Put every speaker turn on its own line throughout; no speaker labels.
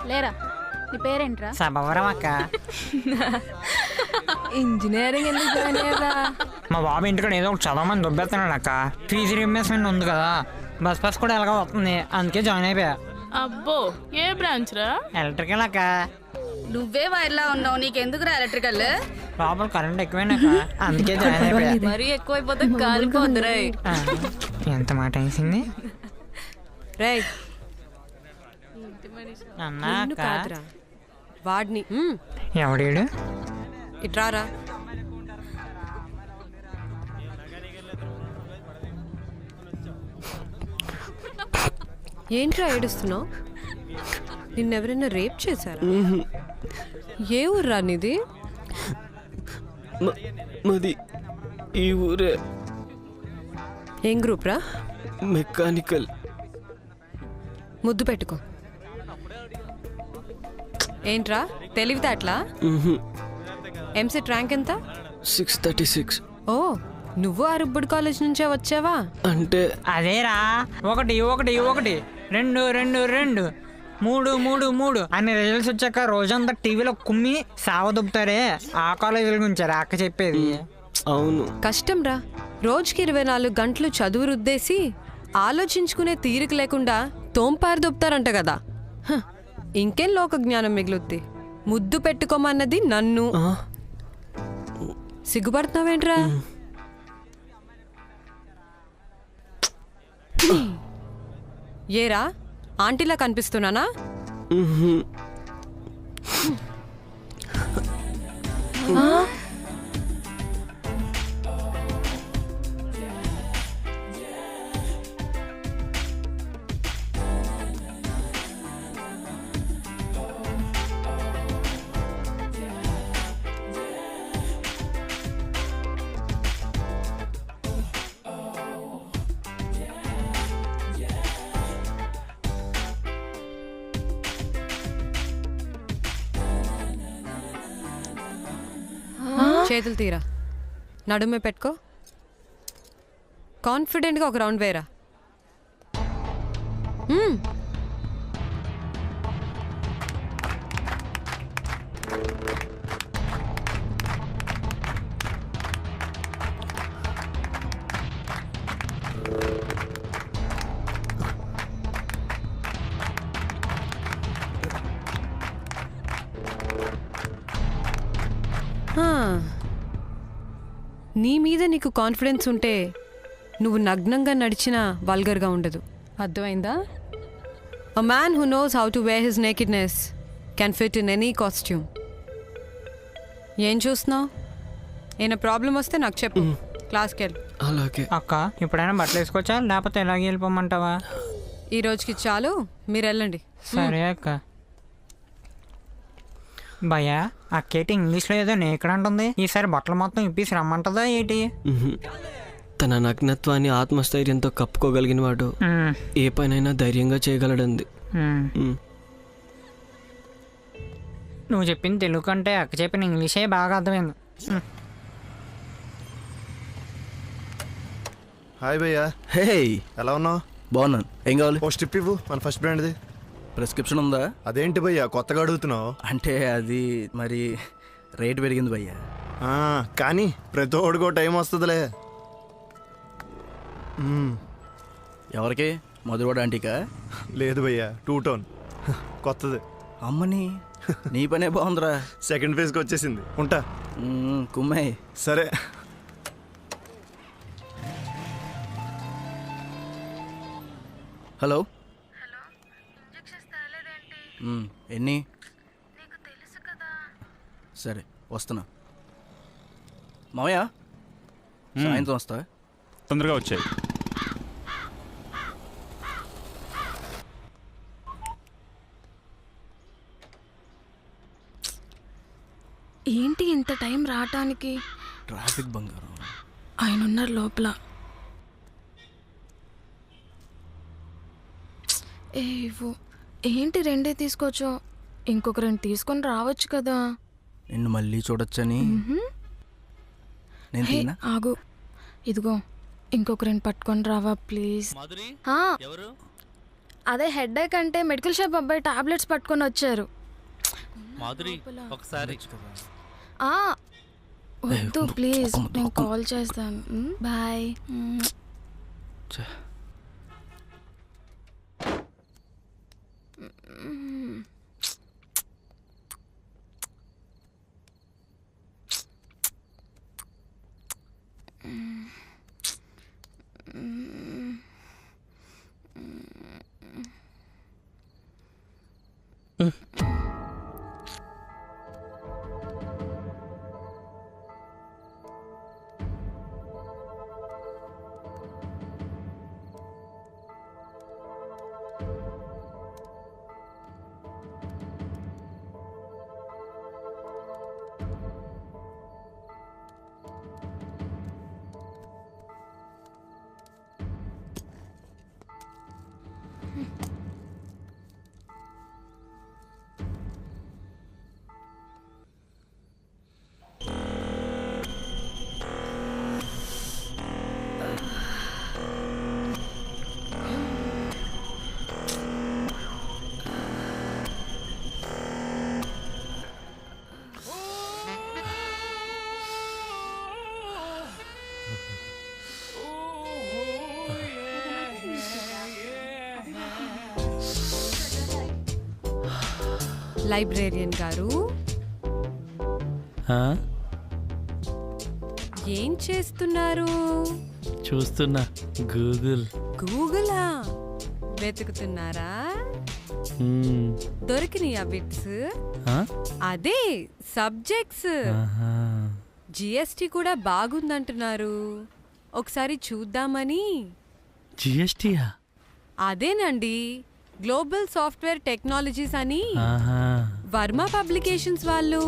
లేరా, నీ పేరేంట్రా?
సభవరం అక్క.
ఇంజనీరింగ్ ఎందుకు జాయిన్ అయ్యారా?
మా బాబు ఇంటికాడ ఏదో ఒకటి చదవమని దొబ్బెస్తున్నాడు అక్క. ఫీజు రీయింబర్స్మెంట్ ఉంది కదా, బస్ కూడా ఎలాగో వస్తుంది, అందుకే జాయిన్ అయిపోయా.
అబ్బో, ఏ బ్రాంచ్ రా?
ఎలక్ట్రికల్ అక్క.
నువ్వే వైర్లా ఉన్నావు, నీకెందుకురా ఎలక్ట్రికల్?
లోపల కరెంట్ ఎక్కువైనాక అందుకే జాయిన్ అయిపోయా.
మరీ ఎక్కువైపోతే కాలిపోద్దు రే.
ఎంత మాట వేసింది
రే.
అన్నా.
వాడిని
ఎవడీడు?
ఇట్రారా. ఏంట్రా ఏడుస్తున్నావు? నిన్నెవరైనా రేప్ చేశారా? ఏ ఊర్రా నీది?
మాది ఈ ఊరే.
ఏం గ్రూప్ రా?
మెకానికల్.
ముద్దు పెట్టుకో. ఏంట్రా తెలివితేటలా? ఎంసెట్ ర్యాంక్ ఎంత?
636.
ఓ, నువ్వు ఆ రుబ్బుడు కాలేజ్ నుంచే వచ్చావా?
అంటే
అదేరా, 1 1 1 2 2 2 3 3 3 అన్ని రిజల్ట్స్ వచ్చాక రోజంతా టీవీలో కుమ్మి సావదుబ్బుతారే, ఆ కాలేజీల గురించారా అక్క చెప్పేది.
అవును.
కష్టం రా, రోజుకి 24 గంటలు చదువు రుద్దేసి ఆలోచించుకునే తీరిక లేకుండా తోంపారు దొబ్బుతారంట కదా. ఇంకేం లోక జ్ఞానం మిగులుద్ది. ముద్దు పెట్టుకోమన్నది నన్ను. సిగ్గుపడుతున్నావేంట్రా? ఏరా, ఆంటీలా కనిపిస్తున్నానా? చేతులు తీరా, నడుమే పెట్టుకో. కాన్ఫిడెంట్గా ఒక రౌండ్ వేరా. నీ మీద నీకు కాన్ఫిడెన్స్ ఉంటే నువ్వు నగ్నంగా నడిచినా వల్గర్గా ఉండదు. అర్థమైందా? A man who knows how to wear his nakedness can fit in any costume. ఏం చూస్తున్నావు? ఏమైనా ప్రాబ్లం వస్తే నాకు చెప్పు, క్లాస్కి వెళ్ళి.
అలాగే
అక్క, ఇప్పుడైనా బట్టలు వేసుకోవచ్చా, లేకపోతే ఎలాగే వెళ్ళిపోమంటావా?
ఈ రోజుకి చాలు, మీరు వెళ్ళండి.
సరే అక్క. భయ్యా, అక్కేటి ఇంగ్లీష్లో ఏదో నేక్కడ అంటుంది, ఈసారి బట్టలు మొత్తం ఇప్పేసి రమ్మంటుందా ఏంటి?
తన నగ్నత్వాన్ని ఆత్మస్థైర్యంతో కప్పుకోగలిగిన వాడు ఏ పనైనా ధైర్యంగా చేయగలడంది.
నువ్వు చెప్పింది తెలుగు కంటే అక్క చెప్పిన ఇంగ్లీషే బాగా అర్థమైంది.
హాయ్ భయ్యా.
హే,
ఎలా ఉన్నావు?
బాగున్నాను. ఏం కావాలి?
ఓ స్టిప్ ఇవ్వు, మన ఫస్ట్ బ్రాండ్ది.
ప్రిస్క్రిప్షన్ ఉందా?
అదేంటి భయ్యా కొత్తగా అడుగుతున్నావు?
అంటే అది మరి రేట్ పెరిగింది భయ్యా.
కానీ ప్రతి ఒడికో టైం వస్తుందిలే.
ఎవరికి? మధురవాడ ఆంటీకా?
లేదు భయ్యా, 2 టోన్ కొత్తది.
అమ్మని, నీ పనే బాగుందిరా.
సెకండ్ ఫేజ్కి వచ్చేసింది. ఉంటా.
కుమ్మాయి.
సరే.
హలో. ఎన్ని? సరే వస్తున్నా. మామయ్య, సాయంత్రం వస్తా.
తొందరగా వచ్చాయి.
ఏంటి ఇంత టైం రావటానికి?
ట్రాఫిక్ బంగారం.
ఆయన ఉన్నారు లోపల. ఏవో ఏంటి 2 తీసుకోవచ్చు, ఇంకొక 2 తీసుకొని రావచ్చు కదా.
నిన్ను మళ్ళీ చూడొచ్చని. నేను తిన్నా.
ఆగు, ఇదిగో ఇంకొక 2 పట్టుకొని రావా ప్లీజ్.
మాధురి, ఎవరు?
అదే హెడేక్ అంటే మెడికల్ షాప్ అబ్బాయి టాబ్లెట్స్ పట్టుకొని వచ్చారు.
మాధురి ఒకసారి
ఆ, వద్దు ప్లీజ్, నేను కాల్ చేస్తాను. బాయ్.
లైబ్రేరియన్ గారు ఏం చేస్తున్నారు?
చూస్తున్నా గూగుల్.
గూగులా వెతుకుతున్నారా? దొరికినాయా బిట్స్? అదే సబ్జెక్ట్స్. జిఎస్టి కూడా బాగుందంటున్నారు, ఒకసారి చూద్దామని.
జిఎస్టీయా?
అదేనండి, గ్లోబల్ సాఫ్ట్వేర్ టెక్నాలజీస్ అని వర్మ పబ్లికేషన్స్ వాళ్ళు.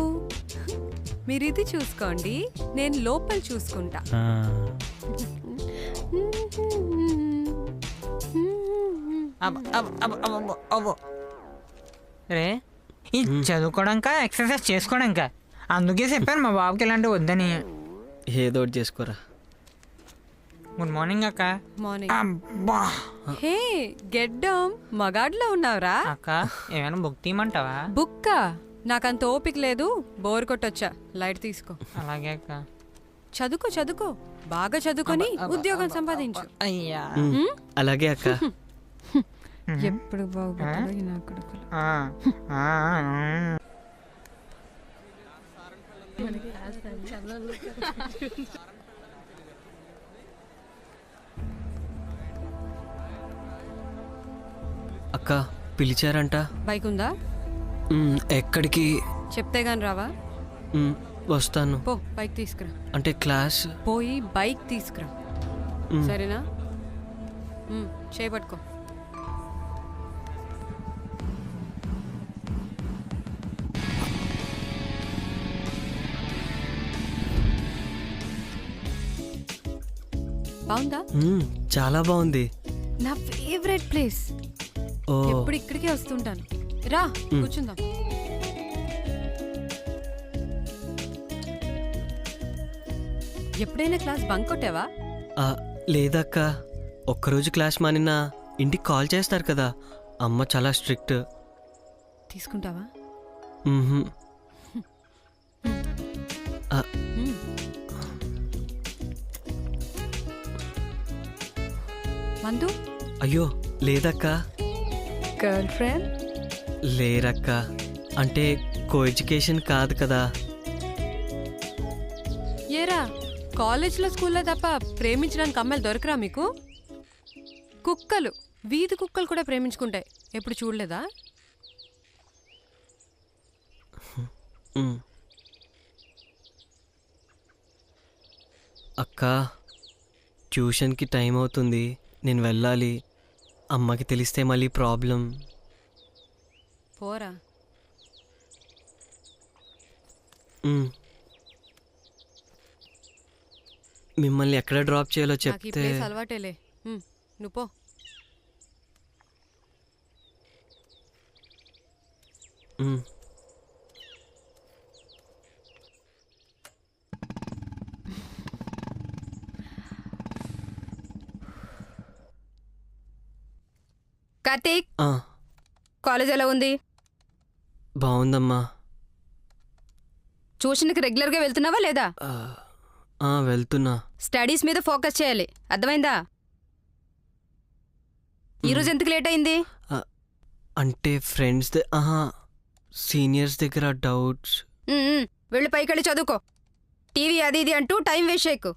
మీరు ఇది చూసుకోండి, నేను లోపల చూసుకుంటా.
రే ఈ చదువుకోవడాక ఎక్సర్సైజ్ చేసుకోవడాక, అందుకే చెప్పాను మా బాబుకి ఇలాంటివి వద్దని.
ఏదో ఒకటి చేసుకోరా.
గుడ్ మార్నింగ్ అక్క.
మార్నింగ్.
అబ్బా
హే గెడ్డం, మగాడ్లో ఉన్నావురా?
అక్క ఏమైనా బుక్ తీయమంటావా?
బుక్క నాకంత ఓపిక లేదు, బోర్ కొట్టొచ్చా. లైట్ తీసుకో.
అలాగే అక్క.
చదువుకో చదువుకో, బాగా చదువుకొని ఉద్యోగం సంపాదించు.
అయ్యా
అలాగే అక్క.
ఎప్పుడు బాగుపడతాడో ఈ నా కొడుకులు.
అక్క పిలిచారంట.
బైక్ ఉందా?
ఎక్కడికి?
చెప్తే గాని రావా?
వస్తాను.
పో బైక్ తీసుకురా.
అంటే క్లాస్
పోయి బైక్ తీసుకురా, సరేనా? చేపట్టుకో. బాగుందా?
చాలా బాగుంది.
నా ఫేవరెట్ ప్లేస్.
ఓ
ఎప్పుడు ఇక్కడికే వస్తుంటాను. రా కూర్చుందాం. ఎప్పుడైనా క్లాస్ బంక్ కొట్టావా?
లేదక్క, ఒక్కరోజు క్లాస్ మానినా ఇంటికి కాల్ చేస్తారు కదా, అమ్మ చాలా స్ట్రిక్ట్.
తీసుకుంటావా? మందు?
అయ్యో లేదక్క.
Girl friend?
లేరక్క, అంటే కో ఎడ్యుకేషన్ కాదు కదా.
ఏరా, కాలేజ్లో స్కూల్లో తప్ప ప్రేమించడానికి అమ్మాయిలు దొరకరా మీకు? కుక్కలు, వీధి కుక్కలు కూడా ప్రేమించుకుంటాయి, ఎప్పుడు చూడలేదా?
అక్క ట్యూషన్కి టైం అవుతుంది, నేను వెళ్ళాలి. అమ్మకి తెలిస్తే మళ్ళీ ప్రాబ్లం.
పోరా.
మిమ్మల్ని ఎక్కడ డ్రాప్ చేయాలో
నాకు ఈ
చెప్తే.
ప్లేస్ అలవాటేలే, నువ్వు పో.
కార్తీక్,
ఆ,
కాలేజ్ ఎలా ఉంది?
బాగుందమ్మా.
ట్యూషన్కి రెగ్యులర్గా వెళ్తున్నావా లేదా?
వెళ్తున్నా.
స్టడీస్ మీద ఫోకస్ చేయాలి, అర్థమైందా? ఈరోజు ఎందుకు లేట్ అయింది?
అంటే ఫ్రెండ్స్ సీనియర్స్ దగ్గర డౌట్స్.
వెళ్ళి పైకెళ్ళి చదువుకో. టీవీ అది ఇది అంటూ టైం వేస్ట్ చేయకు.